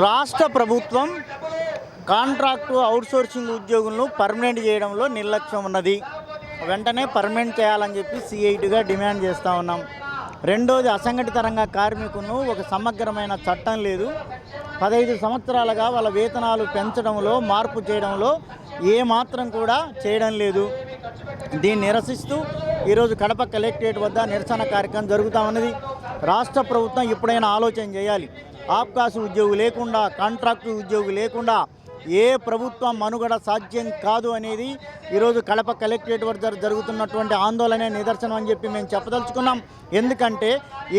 రాష్ట్ర ప్రభుత్వం contract outsourcing ఉద్యోగులను పర్మనెంట్ చేయడంలో నిర్లక్ష్యం ఉన్నది. వెంటనే పర్మనెంట్ చేయాలని చెప్పి సిఐటిగా డిమాండ్ చేస్తూ ఉన్నాం. రెండోది, అసంఘటిత రంగ కార్మికులను ఒక సమగ్రమైన చట్టం లేదు. 15 సంవత్సరాలుగా వాళ్ళ వేతనాలు పెంచడంలో, మార్పు చేయడంలో ఏమాత్రం కూడా చేయడం లేదు. దీన్ని నిరసిస్తూ ఈరోజు కడప కలెక్టరేట్ వద్ద నిరసన కార్యక్రమం జరుగుతూ ఉన్నది. రాష్ట్ర ప్రభుత్వం ఇప్పుడైనా ఆలోచన చేయాలి. ఆబ్కాసు ఉద్యోగి లేకుండా, కాంట్రాక్టు ఉద్యోగి లేకుండా ఏ ప్రభుత్వం మనుగడ సాధ్యం కాదు అనేది ఈరోజు కడప కలెక్టరేట్ వద్ద జరుగుతున్నటువంటి ఆందోళనే నిదర్శనం అని చెప్పి మేము చెప్పదలుచుకున్నాం. ఎందుకంటే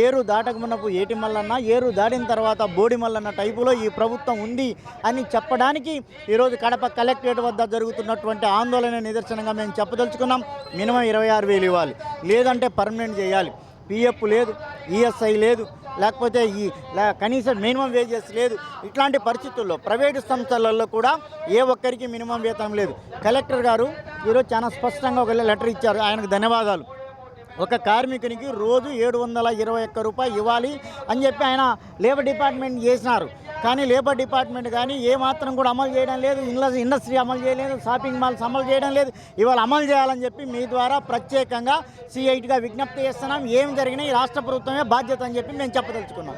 ఏరు దాటకమున్నప్పుడు ఏటి మల్లన్న, ఏరు దాటిన తర్వాత బోడి మల్లన్న టైపులో ఈ ప్రభుత్వం ఉంది అని చెప్పడానికి ఈరోజు కడప కలెక్టరేట్ వద్ద జరుగుతున్నటువంటి ఆందోళన నిదర్శనంగా మేము చెప్పదలుచుకున్నాం. మినిమం 26,000 ఇవ్వాలి, లేదంటే పర్మనెంట్ చేయాలి. పిఎఫ్ లేదు, ఈఎస్ఐ లేదు, లేకపోతే కనీసం మినిమం వేజెస్ లేదు. ఇట్లాంటి పరిస్థితుల్లో ప్రైవేటు సంస్థలలో కూడా ఏ ఒక్కరికి మినిమం వేతనం లేదు. కలెక్టర్ గారు ఈరోజు చాలా స్పష్టంగా ఒక లెటర్ ఇచ్చారు. ఆయనకు ధన్యవాదాలు. ఒక కార్మికునికి రోజు 721 రూపాయలు ఇవ్వాలి అని చెప్పి ఆయన లేబర్ డిపార్ట్మెంట్ చేసినారు. కానీ లేబర్ డిపార్ట్మెంట్ కానీ ఏమాత్రం కూడా అమలు చేయడం లేదు. ఇండస్ట్రీ అమలు చేయలేదు, షాపింగ్ మాల్స్ అమలు చేయడం లేదు. ఇవాళ అమలు చేయాలని చెప్పి మీ ద్వారా ప్రత్యేకంగా సిఐటిగా విజ్ఞప్తి చేస్తున్నాం. ఏం జరిగినా ఈ రాష్ట్ర ప్రభుత్వమే బాధ్యత అని చెప్పి మేము చెప్పదలుచుకున్నాం.